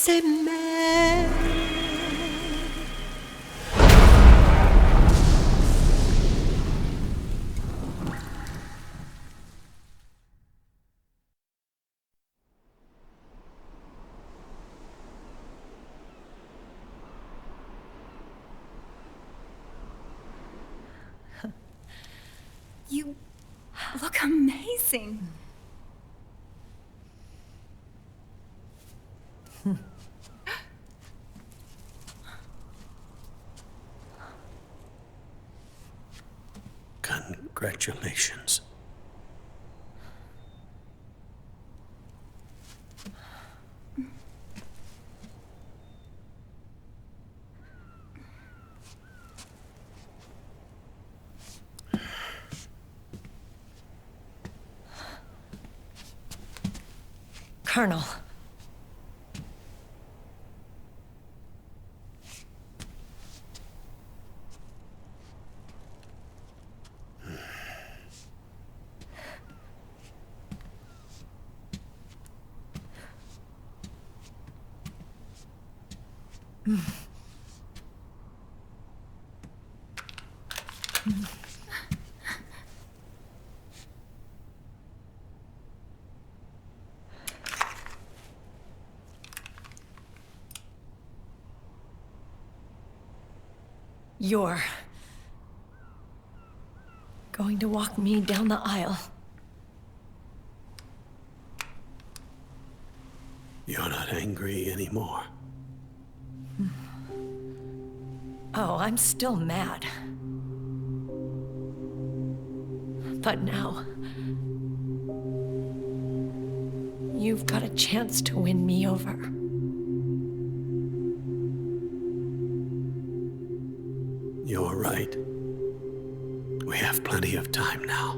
say man. You look amazing. Congratulations. Colonel. You're going to walk me down the aisle. You're not angry anymore. Oh, I'm still mad. But now, you've got a chance to win me over. You're right. We have plenty of time now.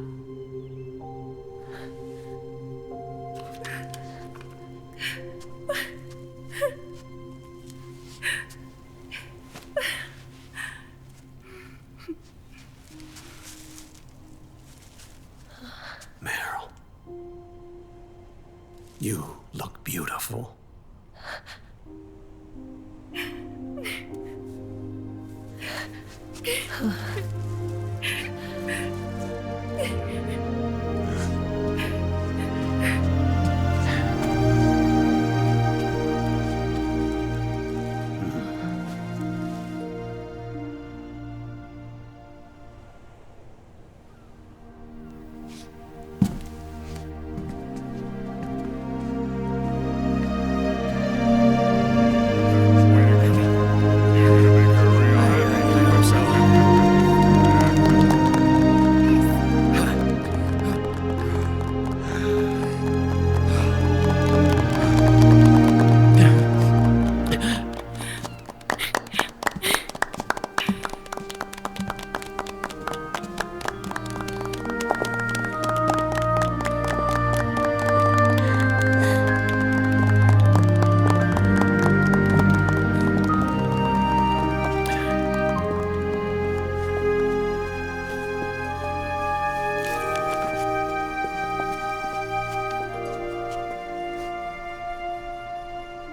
Meryl, you look beautiful.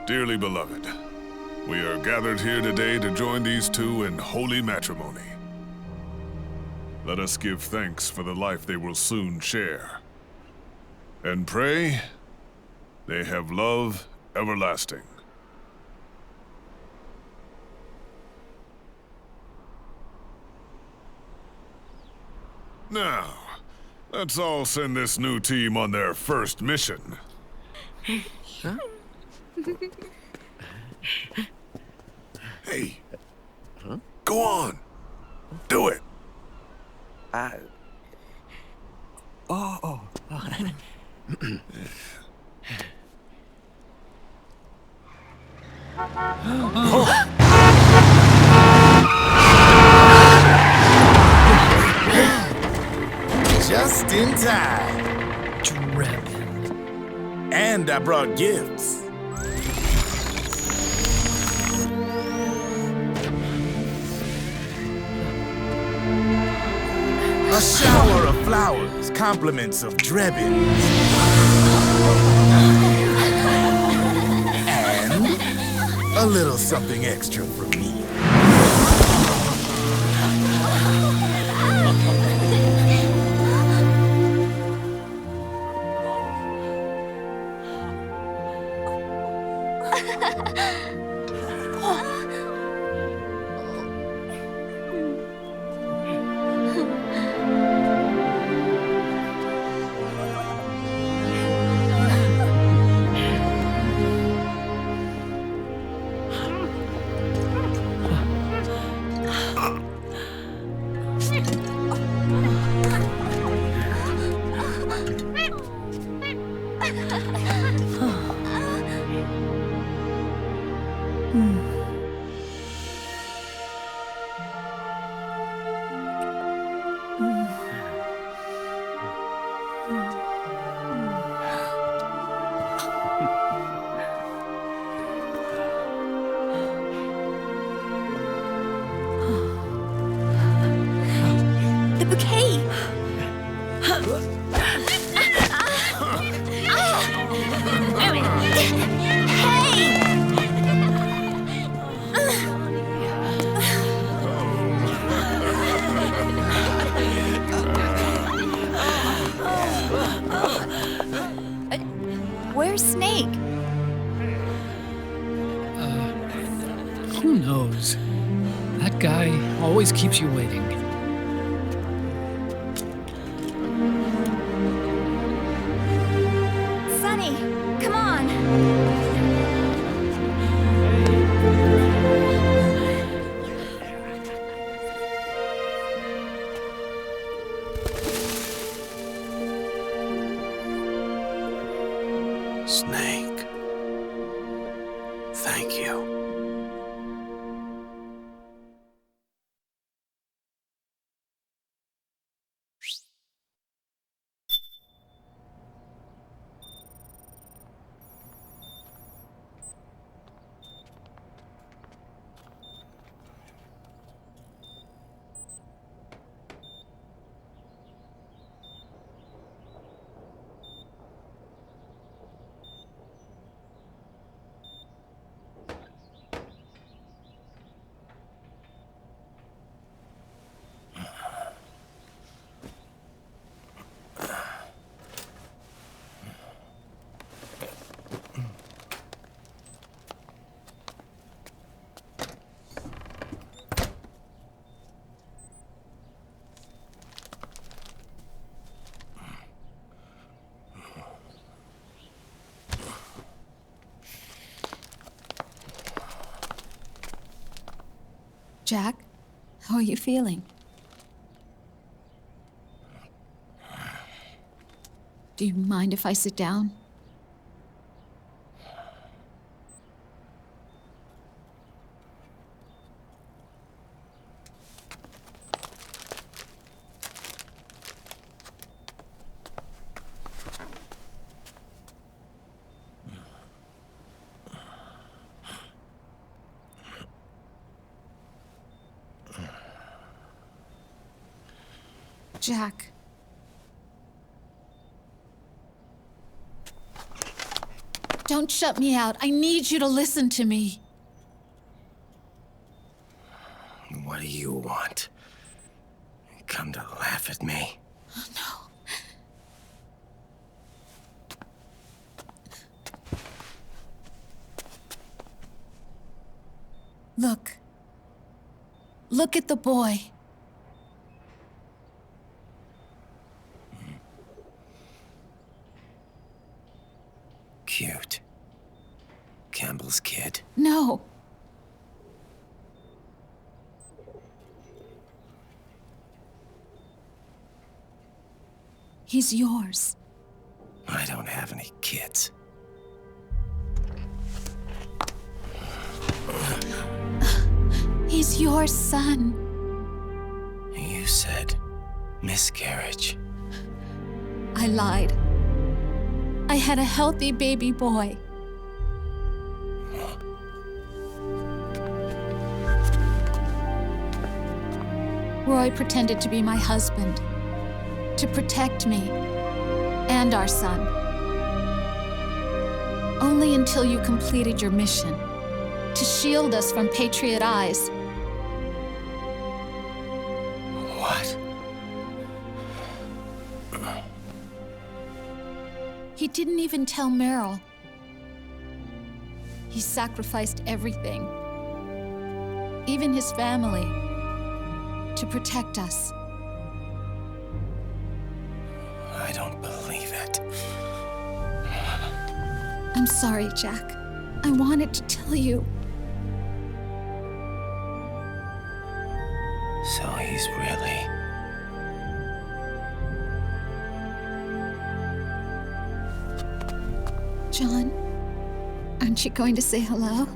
Dearly beloved, we are gathered here today to join these two in holy matrimony. Let us give thanks for the life they will soon share, and pray they have love everlasting. Now, let's all send this new team on their first mission. Huh? Hey, go on, do it. Oh. Just in time. Dragon. And I brought gifts. A shower of flowers, compliments of Drebin. And A little something extra from me. The bouquet! Where's Snake? Who knows? That guy always keeps you waiting. Sunny, come on! Snake. Thank you. Jack, how are you feeling? Do you mind if I sit down? Jack. Don't shut me out. I need you to listen to me. What do you want? Come to laugh at me? Oh, no. Look. Look at the boy. Cute. Campbell's kid. No. He's yours. I don't have any kids. He's your son. You said miscarriage. I lied. I had a healthy baby boy. Roy pretended to be my husband, to protect me and our son. Only until you completed your mission. to shield us from Patriot eyes. What? He didn't even tell Meryl. He sacrificed everything, even his family, to protect us. I don't believe it. I'm sorry, Jack. I wanted to tell you. So he's really... John, aren't you going to say hello?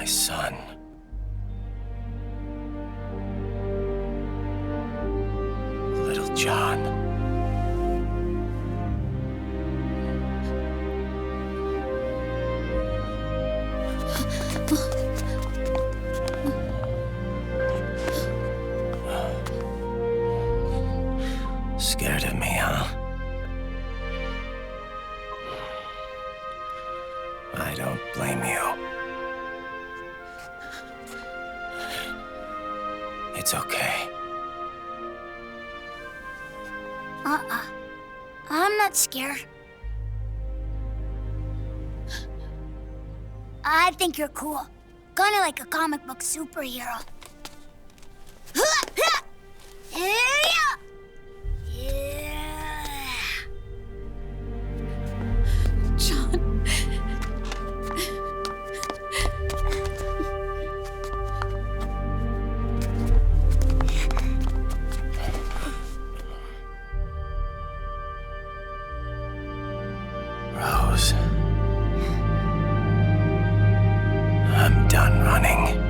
my son. Little John. Scared of me, huh? I don't blame you. It's okay. I'm not scared. I think you're cool. Kinda like a comic book superhero. John. Rose. I'm done running.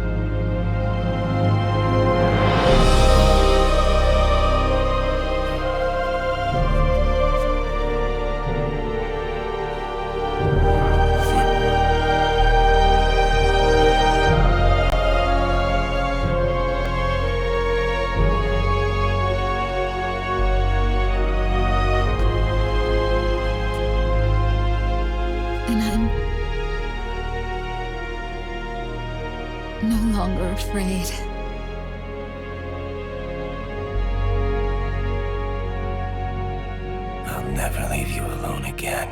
And I'm no longer afraid. I'll never leave you alone again.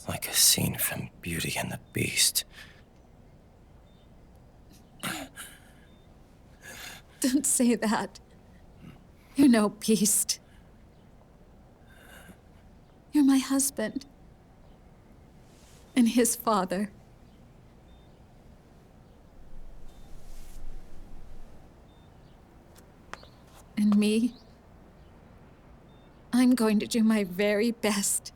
Like a scene from Beauty and the Beast. Don't say that. You're no beast. You're my husband. And his father. And me, I'm going to do my very best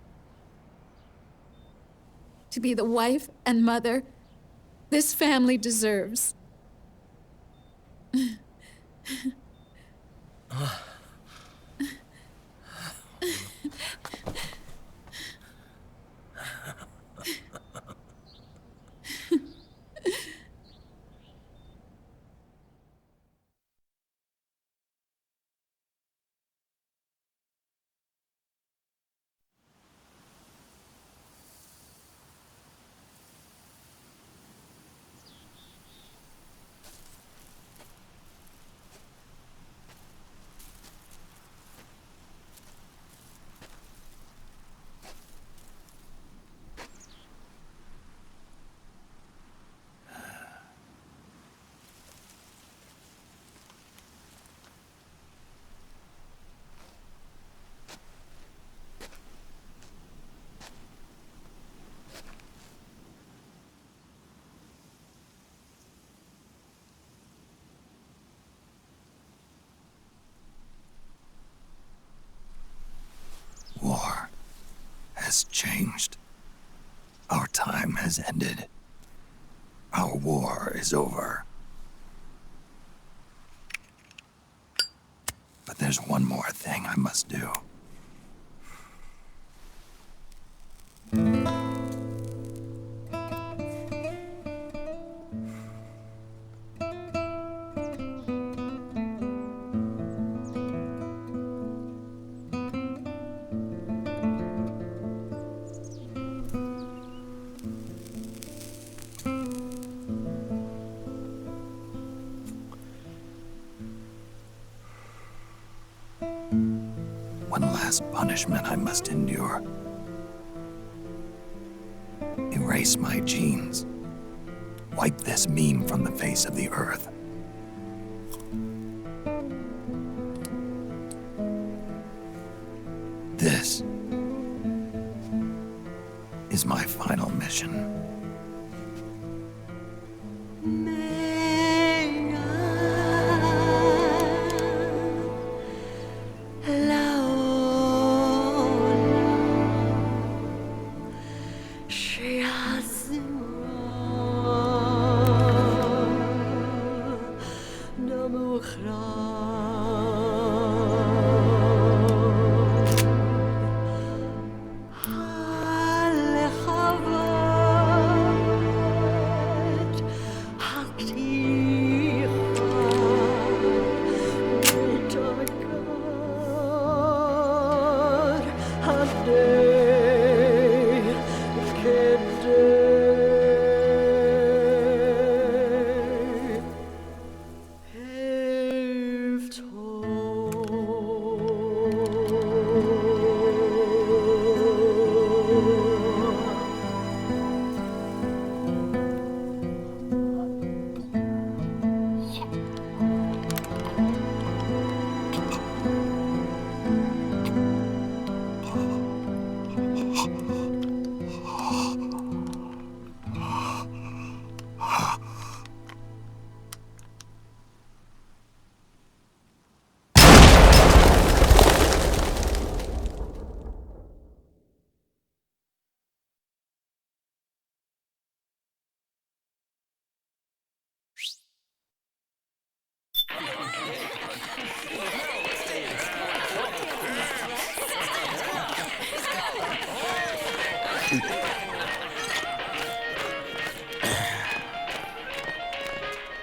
to be the wife and mother this family deserves. has changed. Our time has ended. Our war is over. But there's one more thing I must do. One last punishment I must endure. Erase my genes. Wipe this meme from the face of the earth. This is my final mission.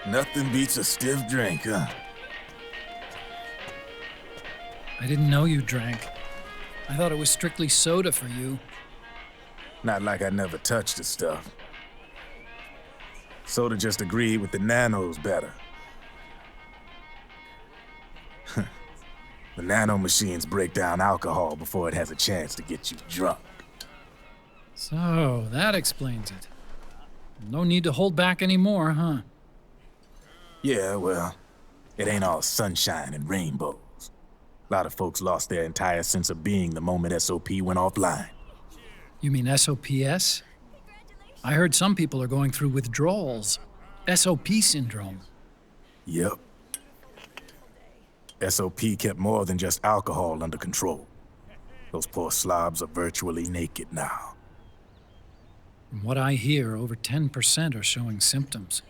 Nothing beats a stiff drink, huh? I didn't know you drank. I thought it was strictly soda for you. Not like I never touched the stuff. Soda just agreed with the nanos better. The nano machines break down alcohol before it has a chance to get you drunk. So, that explains it. No need to hold back anymore, huh? Yeah, well, it ain't all sunshine and rainbows. A lot of folks lost their entire sense of being the moment SOP went offline. You mean SOPS? I heard some people are going through withdrawals. SOP syndrome. Yep. SOP kept more than just alcohol under control. Those poor slobs are virtually naked now. From what I hear, over 10% are showing symptoms.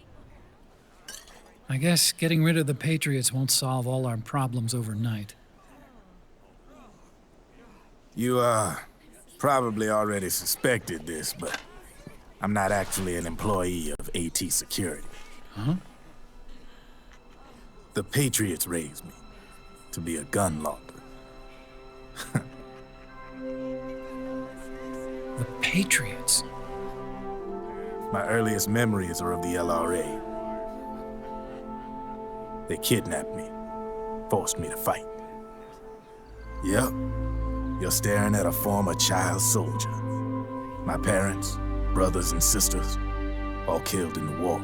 I guess getting rid of the Patriots won't solve all our problems overnight. You, probably already suspected this, but I'm not actually an employee of AT Security. Huh? The Patriots raised me to be a gun launder. The Patriots? My earliest memories are of the LRA. They kidnapped me, forced me to fight. Yep, you're staring at a former child soldier. My parents, brothers and sisters, all killed in the war.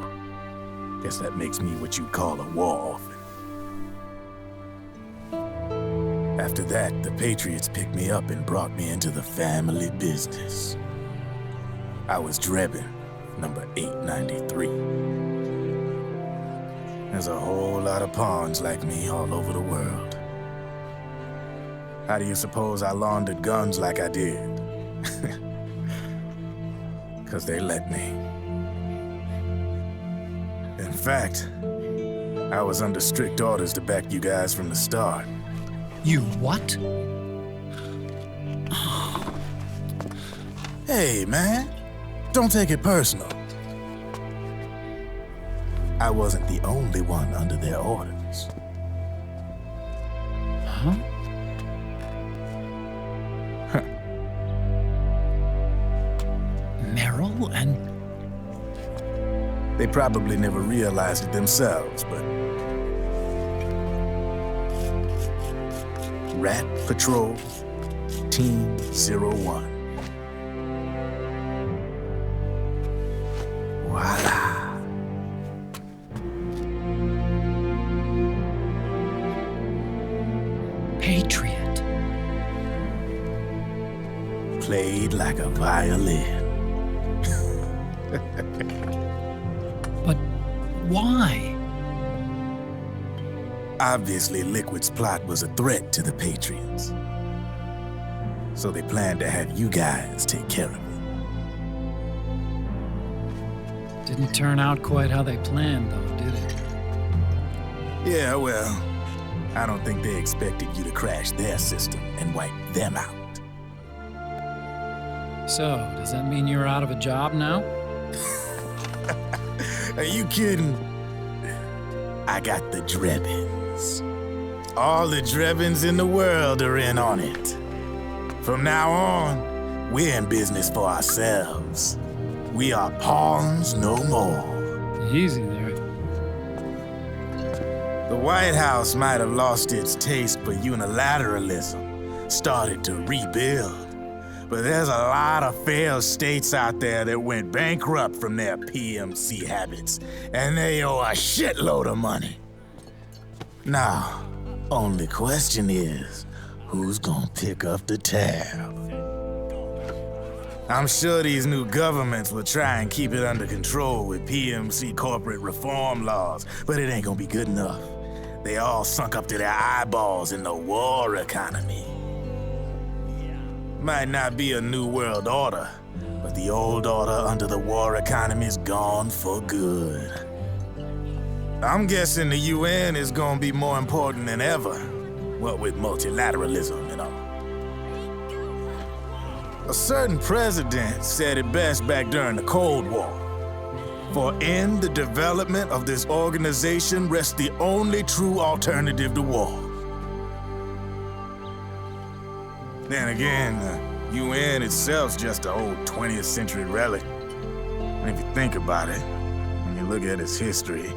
Guess that makes me what you'd call a war orphan. After that, the Patriots picked me up and brought me into the family business. I was Drebin, number 893. There's a whole lot of pawns like me all over the world. How do you suppose I laundered guns like I did? 'Cause they let me. In fact, I was under strict orders to back you guys from the start. You what? Hey, man, don't take it personal. I wasn't the only one under their orders. Huh? Meryl and... They probably never realized it themselves, but... Rat Patrol, Team 01. Voila. Patriot. Played like a violin. But why? Obviously, Liquid's plot was a threat to the Patriots. So they planned to have you guys take care of it. Didn't turn out quite how they planned, though, did it? Yeah, well, I don't think they expected you to crash their system and wipe them out. So, does that mean you're out of a job now? Are you kidding? I got the Drebbins. All the Drebbins in the world are in on it. From now on, we're in business for ourselves. We are pawns no more. Easy there. The White House might have lost its taste for unilateralism, started to rebuild. But there's a lot of failed states out there that went bankrupt from their PMC habits, and they owe a shitload of money. Now, only question is, who's gonna pick up the tab? I'm sure these new governments will try and keep it under control with PMC corporate reform laws, but it ain't gonna be good enough. They all sunk up to their eyeballs in the war economy. Might not be a new world order, but the old order under the war economy's gone for good. I'm guessing the UN is gonna be more important than ever, what with multilateralism and all. A certain president said it best back during the Cold War. For in the development of this organization rests the only true alternative to war. Then again, the UN itself's just an old 20th century relic. And if you think about it, when you look at its history,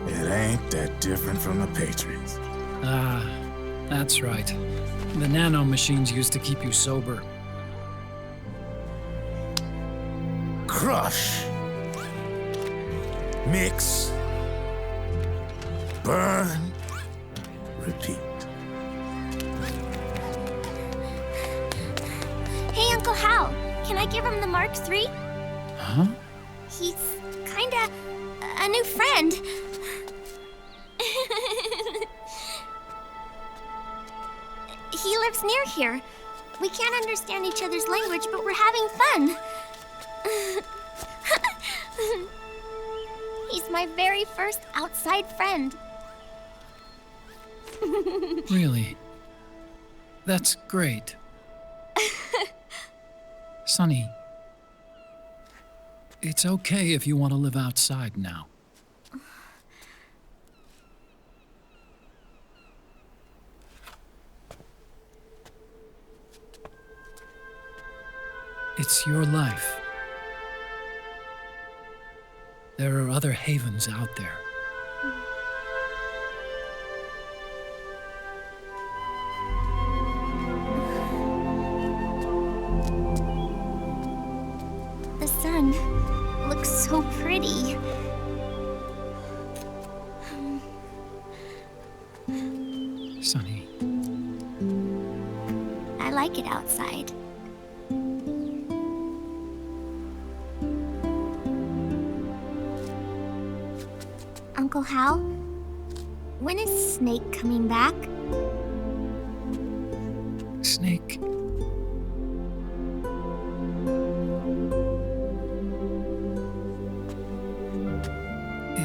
it ain't that different from the Patriots. Ah, that's right. The nano machines used to keep you sober. Crush. Mix. Burn. Repeat. Hey, Uncle Hal, can I give him the Mark III? Huh? He's kinda a new friend. He lives near here. We can't understand each other's language, but we're having fun. He's my very first outside friend. Really? That's great. Sonny, it's okay if you want to live outside now. It's your life. There are other havens out there. The sun looks so pretty. Sonny, I like it outside. Uncle Hal, when is Snake coming back? Snake,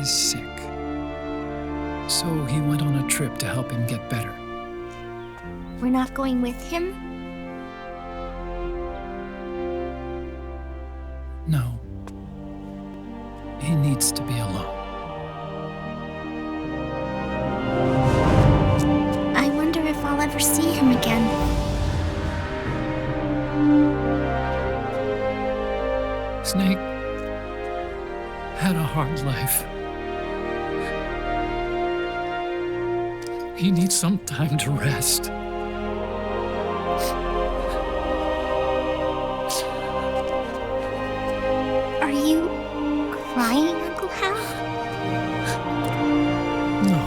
is sick. So he went on a trip to help him get better. We're not going with him? No. He needs to be alone. I wonder if I'll ever see him again. Snake had a hard life. He needs some time to rest. Are you crying, Uncle Hal? No.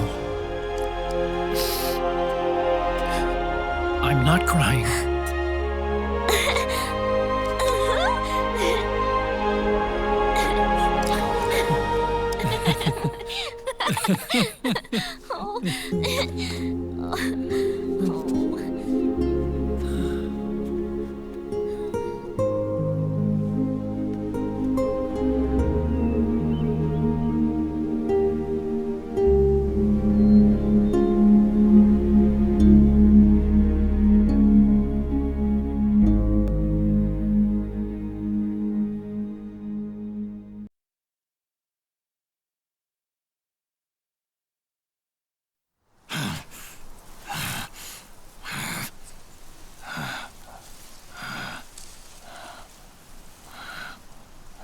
I'm not crying.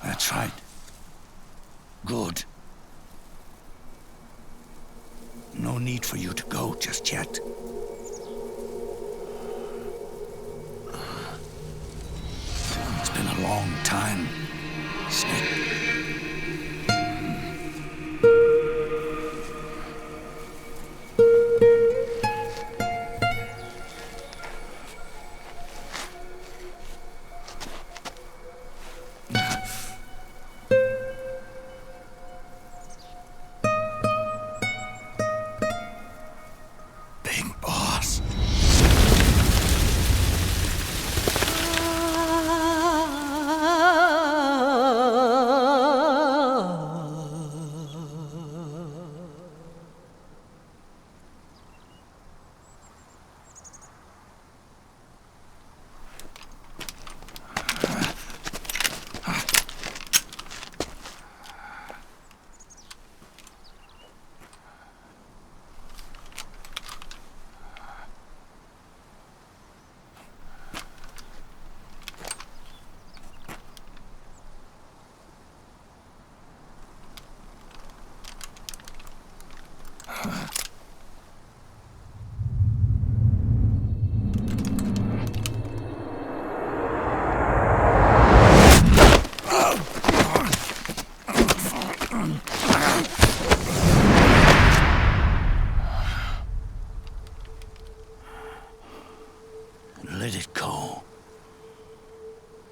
That's right. Good. No need for you to go just yet. It's been a long time, Snake. Let it go,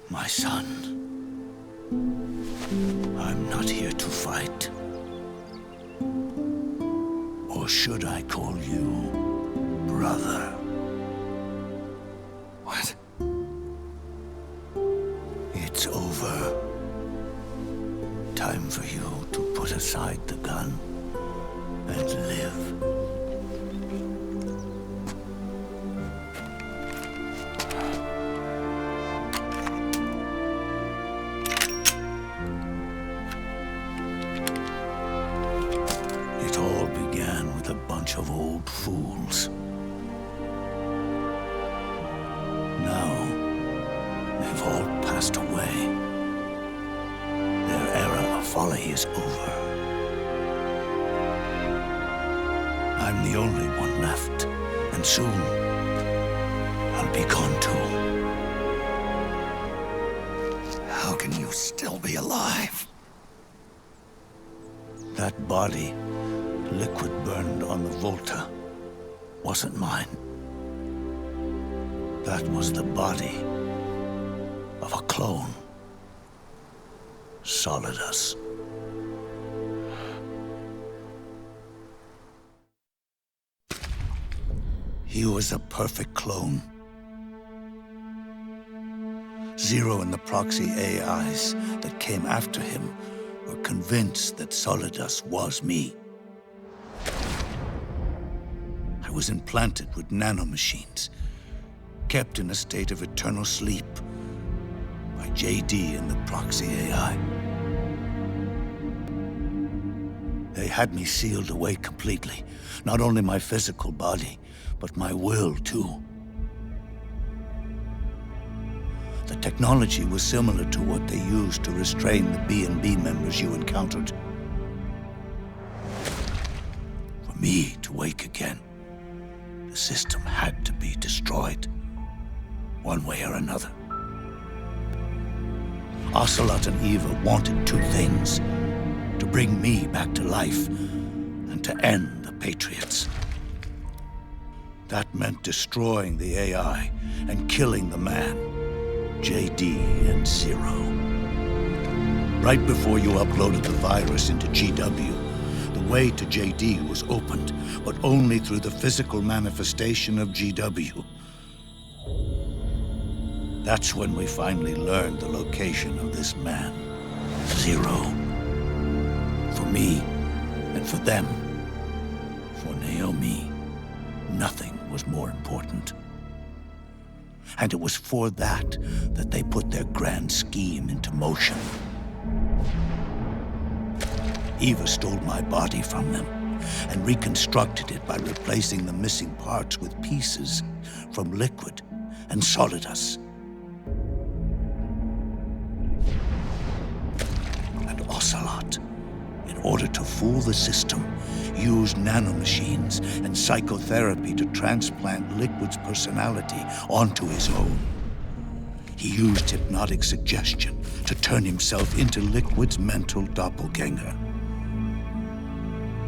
my son. I'm not here to fight. Or should I call you brother? What? It's over. Time for you to put aside the gun and live. It all began with a bunch of old fools. Now, they've all passed away. Their era of folly is over. I'm the only one left, and soon I'll be gone too. How can you still be alive? That body, liquid burned on the Volta, wasn't mine. That was the body of a clone. Solidus. He was a perfect clone. Zero and the proxy AIs that came after him were convinced that Solidus was me. I was implanted with nanomachines, kept in a state of eternal sleep by JD and the proxy AI. They had me sealed away completely, not only my physical body, but my will too. The technology was similar to what they used to restrain the B&B members you encountered. For me to wake again, the system had to be destroyed, one way or another. Ocelot and Eva wanted two things: to bring me back to life and to end the Patriots. That meant destroying the AI and killing the man, JD and Zero. Right before you uploaded the virus into GW, the way to JD was opened, but only through the physical manifestation of GW. That's when we finally learned the location of this man, Zero. For me, and for them, for Naomi, nothing was more important. And it was for that they put their grand scheme into motion. Eva stole my body from them and reconstructed it by replacing the missing parts with pieces from Liquid and Solidus. And Ocelot, in order to fool the system, used nanomachines and psychotherapy to transplant Liquid's personality onto his own. He used hypnotic suggestion to turn himself into Liquid's mental doppelganger.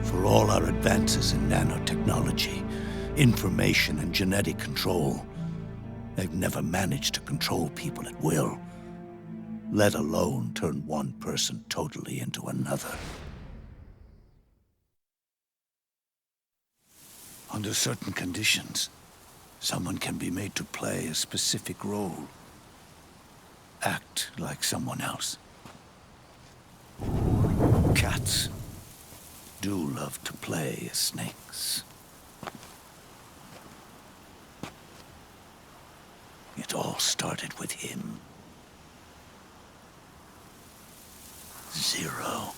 For all our advances in nanotechnology, information and genetic control, they've never managed to control people at will, let alone turn one person totally into another. Under certain conditions, someone can be made to play a specific role. Act like someone else. Cats do love to play as snakes. It all started with him. Zero.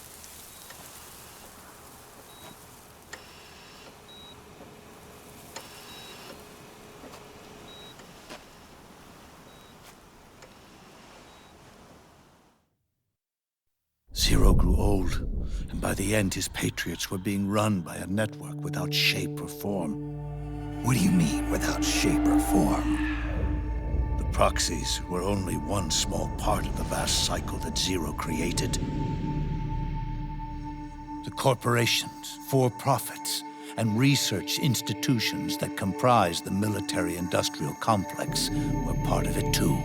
Zero grew old, and by the end his Patriots were being run by a network without shape or form. What do you mean, without shape or form? The proxies were only one small part of the vast cycle that Zero created. The corporations, for-profits, and research institutions that comprise the military-industrial complex were part of it too.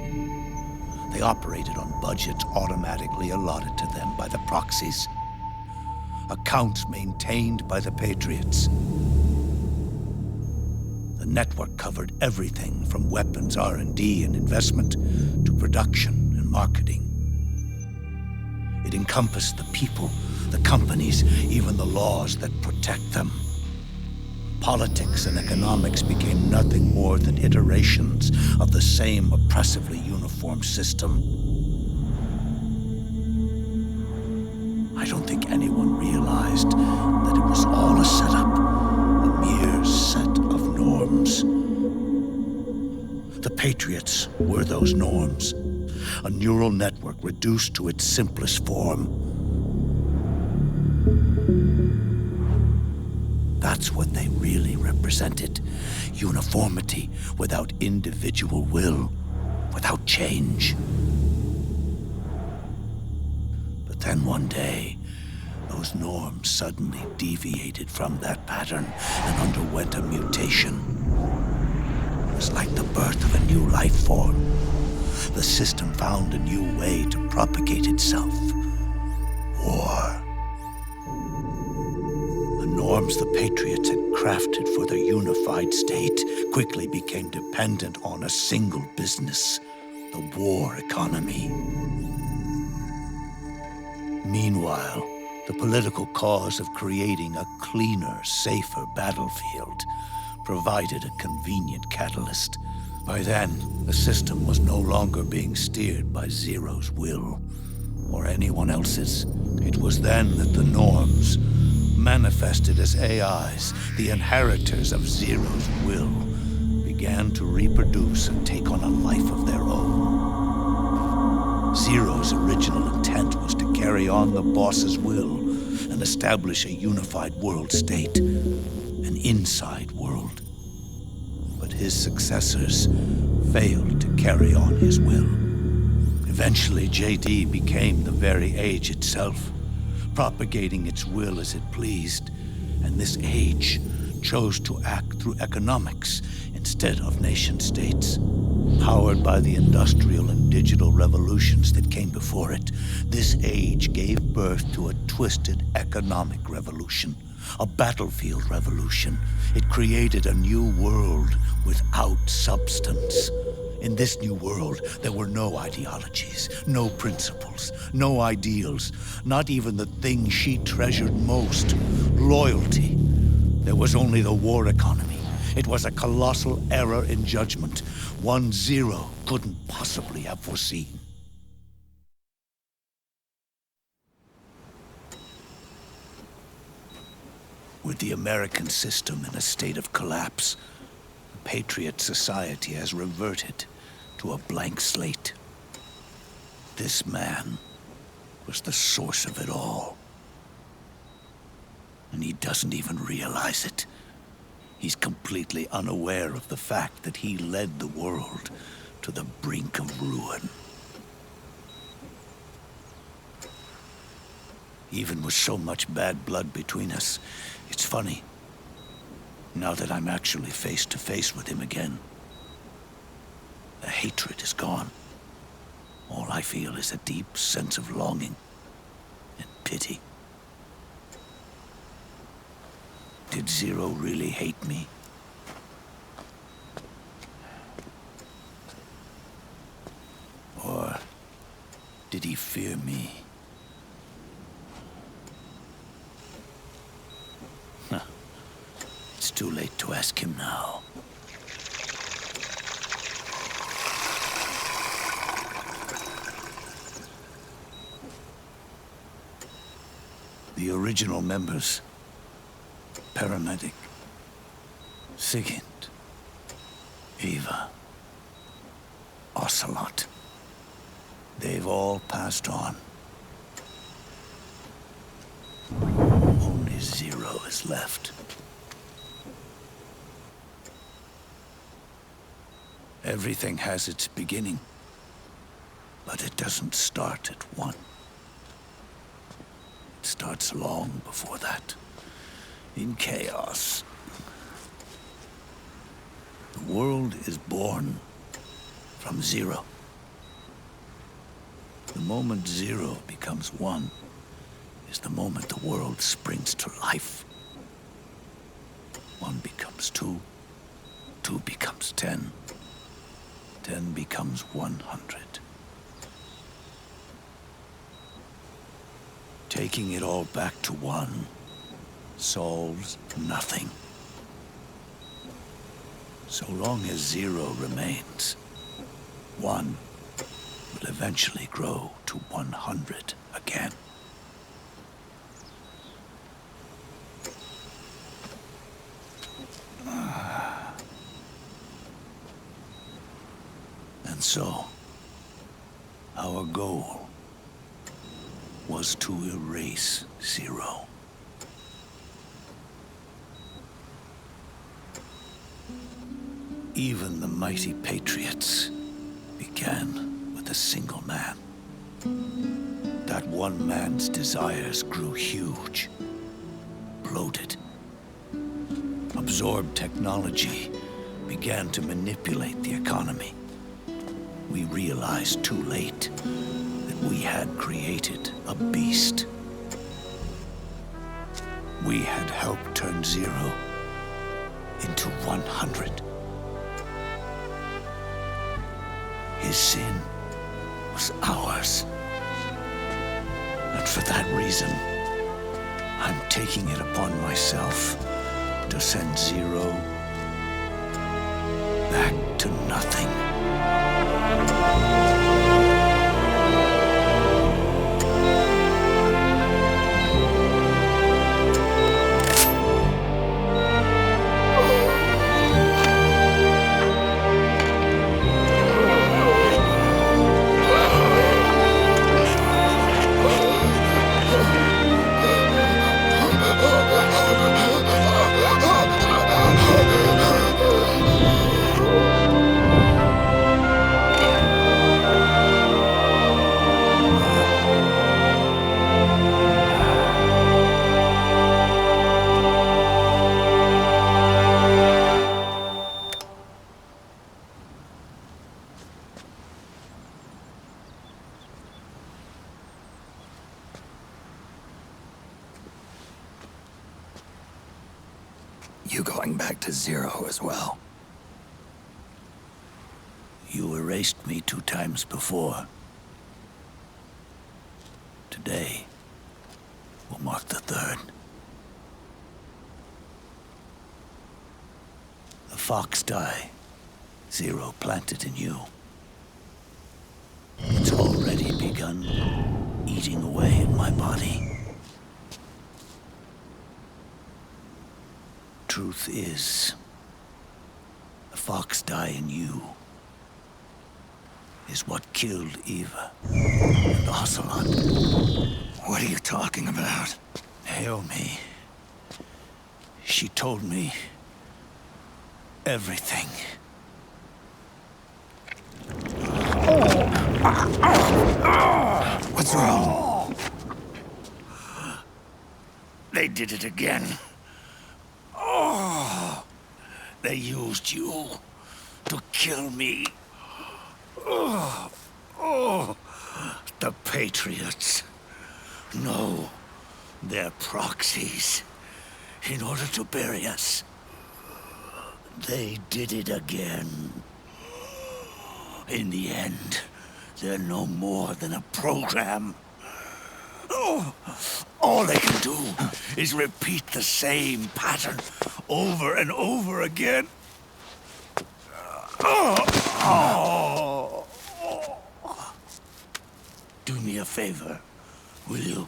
They operated on budgets automatically allotted to them by the proxies. Accounts maintained by the Patriots. The network covered everything from weapons R&D and investment to production and marketing. It encompassed the people, the companies, even the laws that protect them. Politics and economics became nothing more than iterations of the same oppressively uniform system. I don't think anyone realized that it was all a setup, a mere set of norms. The Patriots were those norms, a neural network reduced to its simplest form. That's what they really represented. Uniformity without individual will, without change. But then one day, those norms suddenly deviated from that pattern and underwent a mutation. It was like the birth of a new life form. The system found a new way to propagate itself. War. The norms the Patriots had crafted for their unified state quickly became dependent on a single business, the war economy. Meanwhile, the political cause of creating a cleaner, safer battlefield provided a convenient catalyst. By then, the system was no longer being steered by Zero's will, or anyone else's. It was then that the norms, manifested as AIs, the inheritors of Zero's will, began to reproduce and take on a life of their own. Zero's original intent was to carry on the boss's will and establish a unified world state, an inside world. But his successors failed to carry on his will. Eventually, JD became the very age itself, propagating its will as it pleased, and this age chose to act through economics instead of nation-states. Powered by the industrial and digital revolutions that came before it, this age gave birth to a twisted economic revolution, a battlefield revolution. It created a new world without substance. In this new world, there were no ideologies, no principles, no ideals, not even the thing she treasured most, loyalty. There was only the war economy. It was a colossal error in judgment, one Zero couldn't possibly have foreseen. With the American system in a state of collapse, the Patriot society has reverted to a blank slate. This man was the source of it all. And he doesn't even realize it. He's completely unaware of the fact that he led the world to the brink of ruin. Even with so much bad blood between us, it's funny. Now that I'm actually face to face with him again, the hatred is gone. All I feel is a deep sense of longing and pity. Did Zero really hate me? Or did he fear me? It's too late to ask him now. The original members, Paramedic, Sigint, Eva, Ocelot, they've all passed on. Only Zero is left. Everything has its beginning, but it doesn't start at one. It starts long before that, in chaos. The world is born from Zero. The moment Zero becomes one is the moment the world springs to life. 1 becomes 2, 2 becomes 10, 10 becomes 100. Taking it all back to 1 solves nothing. So long as 0 remains, 1 will eventually grow to 100 again. And so, our goal was to erase 0. Even the mighty Patriots began with a single man. That one man's desires grew huge, bloated. Absorbed technology began to manipulate the economy. We realized too late that we had created a beast. We had helped turn 0 into 100. His sin was ours. And for that reason, I'm taking it upon myself to send Zero back to nothing. You going back to Zero as well? You erased me 2 times before. Today will mark the 3rd. The fox die Zero planted in you. It's already begun eating away at my body. Truth is, the fox die in you is what killed Eva and Ocelot. What are you talking about? Naomi. She told me everything. What's wrong? They did it again. They used you to kill me. The Patriots. No, they're proxies. In order to bury us. They did it again. In the end, they're no more than a program. All they can do is repeat the same pattern over and over again. Do me a favor, will you?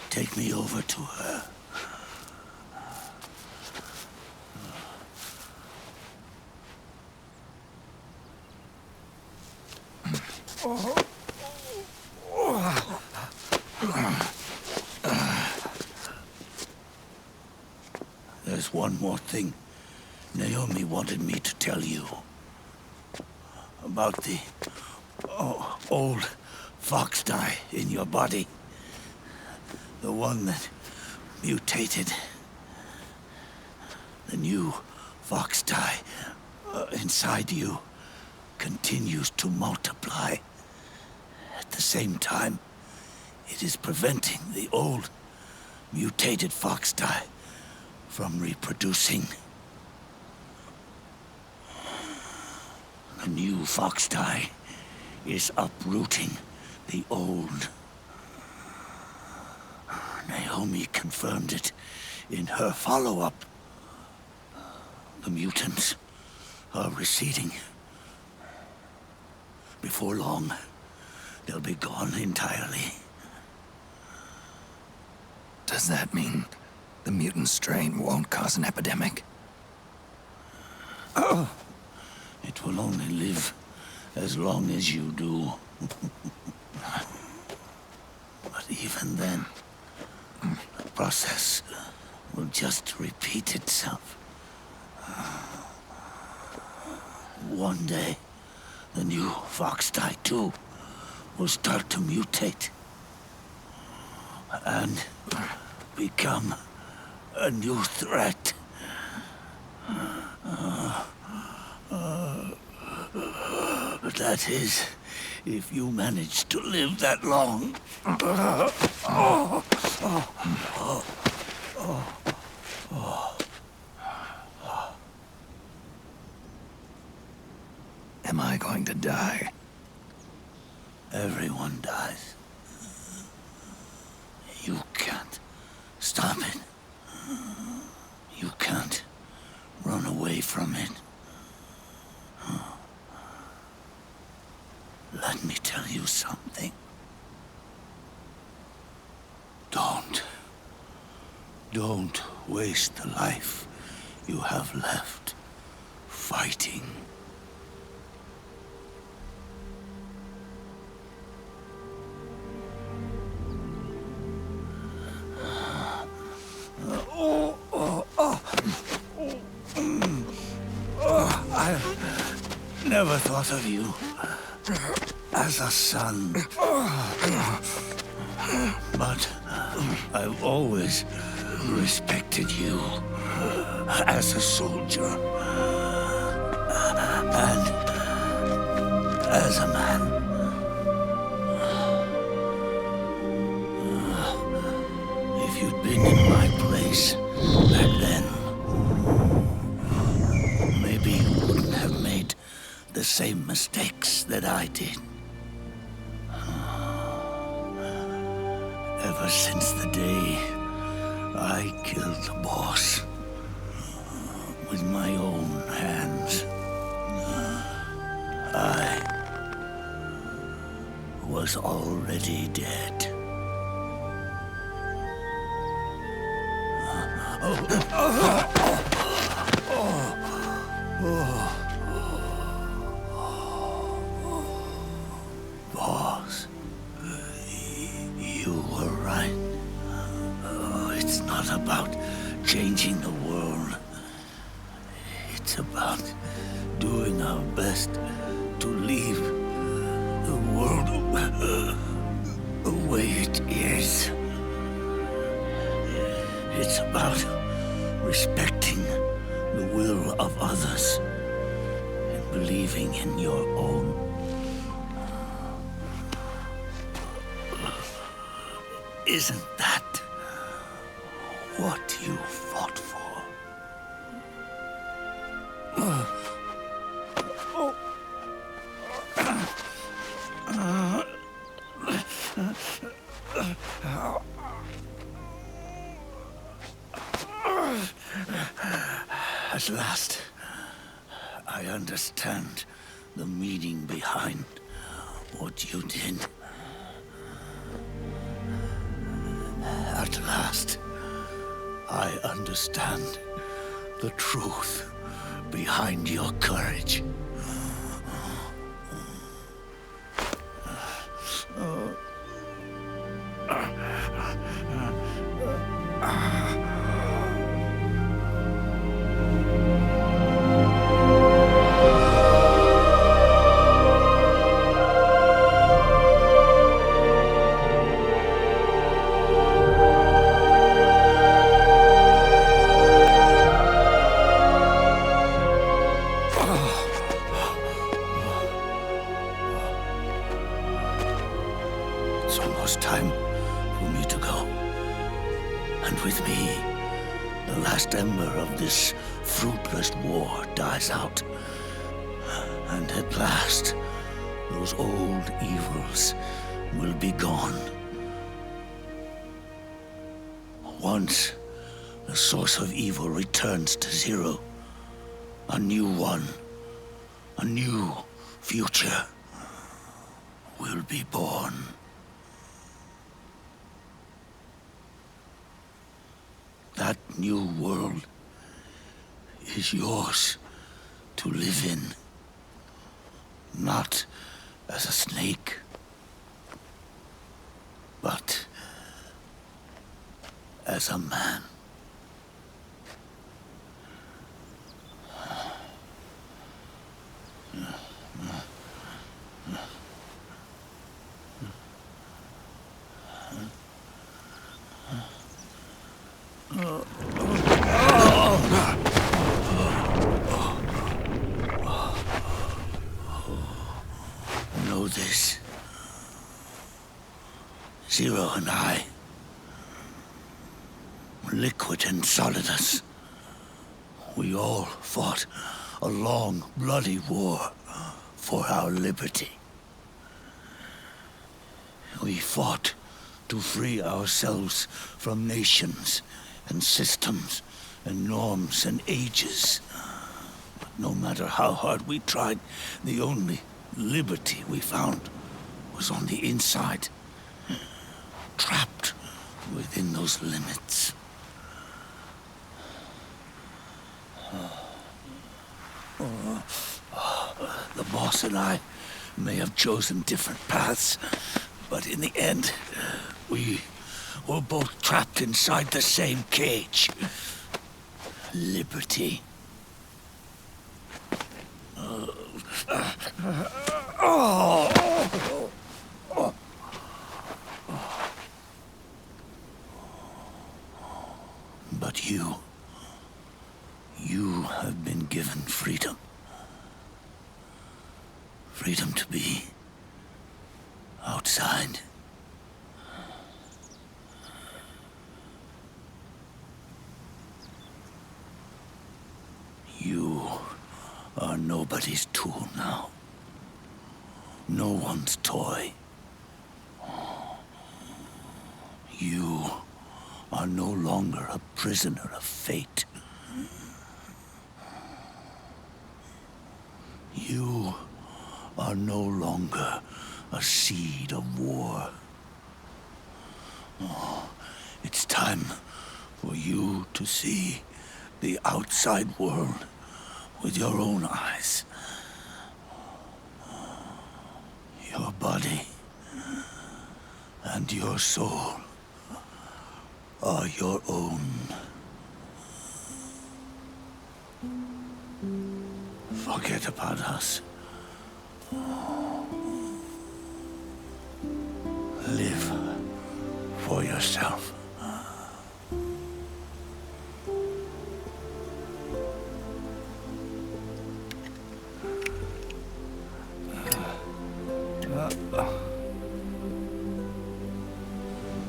Take me over to her. There's one more thing Naomi wanted me to tell you. About the old fox die in your body. The one that mutated. The new fox die inside you continues to multiply. At the same time, it is preventing the old mutated fox die from reproducing. The new fox die is uprooting the old. Naomi confirmed it in her follow-up. The mutants are receding. Before long, they'll be gone entirely. Does that mean the mutant strain won't cause an epidemic? It will only live as long as you do. But even then, the process will just repeat itself. One day, the new fox die too will start to mutate and become a new threat. That is, if you manage to live that long. Am I going to die? Everyone dies. don't waste the life you have left fighting. I never thought of you as a son. But I've always respected you as a soldier and as a man. If you'd been in my place back then, maybe you wouldn't have made the same mistakes that I did. Ever since the day I killed the boss with my own hands, I was already dead. Boss, you were right. It's not about changing the world. It's about doing our best to leave the world the way it is. It's about respecting the will of others and believing in your own. Isn't that what you fought for? At last, I understand the meaning behind what you did. At last, I understand the truth behind your courage. It's almost time for me to go. And with me, the last ember of this fruitless war dies out. And at last, those old evils will be gone. Once the source of evil returns to zero, a new one, a new future will be born. That new world is yours to live in, not as a snake, but as a man. Know this. Zero and I, liquid and solidus, we all fought a long, bloody war for our liberty. We fought to free ourselves from nations and systems and norms and ages. But no matter how hard we tried, the only liberty we found was on the inside, trapped within those limits. The boss and I may have chosen different paths, but in the end, we were both trapped inside the same cage. Liberty. But you have been given freedom. Freedom to be outside. You are nobody's tool now. No one's toy. You are no longer a prisoner of fate. You are no longer a seed of war. It's time for you to see the outside world with your own eyes. Your body and your soul are your own. Forget about us. Live for yourself.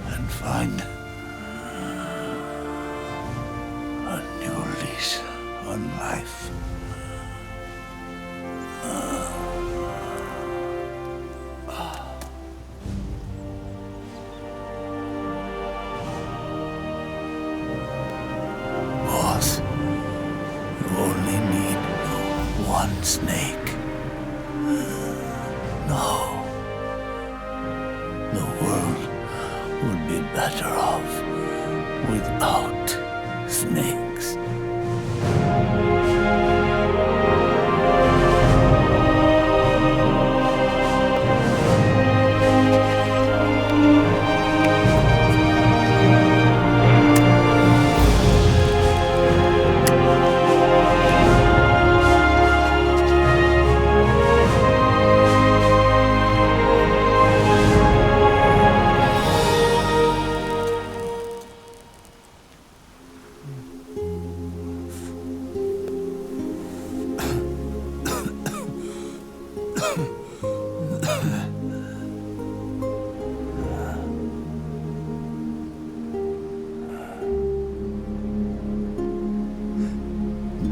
And find a new lease on life. Boss, you only need one snake. No. The world would be better off without snakes.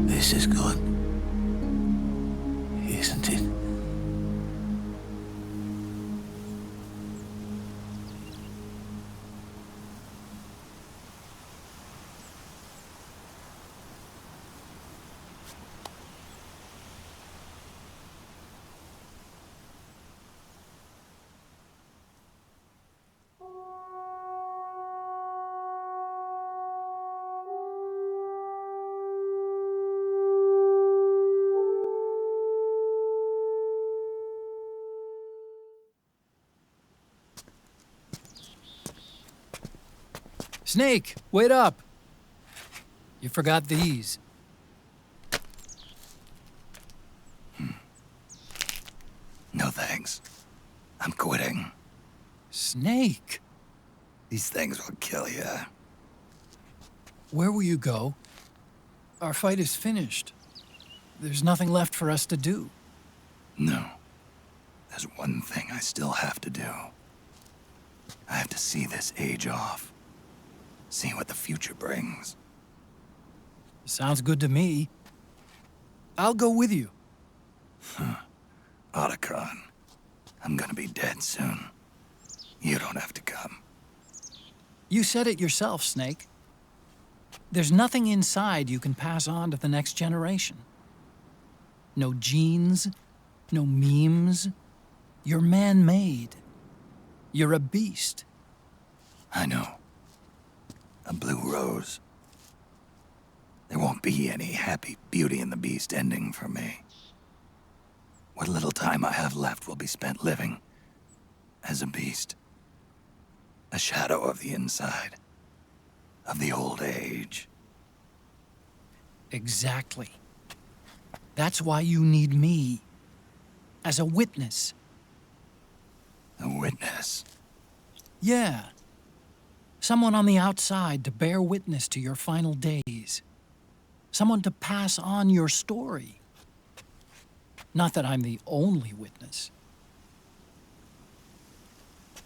This is good, isn't it? Snake, wait up! You forgot these. No thanks. I'm quitting. Snake! These things will kill you. Where will you go? Our fight is finished. There's nothing left for us to do. No. There's one thing I still have to do. I have to see this age off. See what the future brings. Sounds good to me. I'll go with you. Otacron, I'm gonna be dead soon. You don't have to come. You said it yourself, Snake. There's nothing inside you can pass on to the next generation. No genes, no memes. You're man-made. You're a beast. I know. A blue rose. There won't be any happy Beauty and the Beast ending for me. What little time I have left will be spent living as a beast. A shadow of the inside, of the old age. Exactly. That's why you need me. As a witness. A witness? Yeah. Someone on the outside to bear witness to your final days. Someone to pass on your story. Not that I'm the only witness.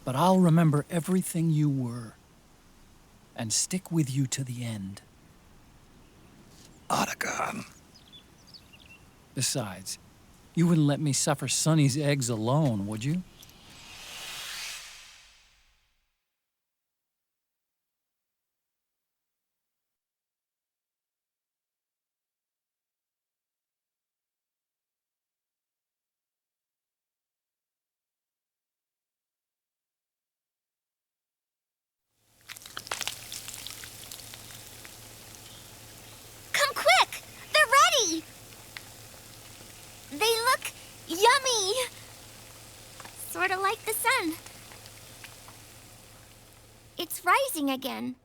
But I'll remember everything you were. And stick with you to the end. Otacon. Besides, you wouldn't let me suffer Sonny's eggs alone, would you? Come quick! They're ready! They look yummy! Sort of like the sun. It's rising again.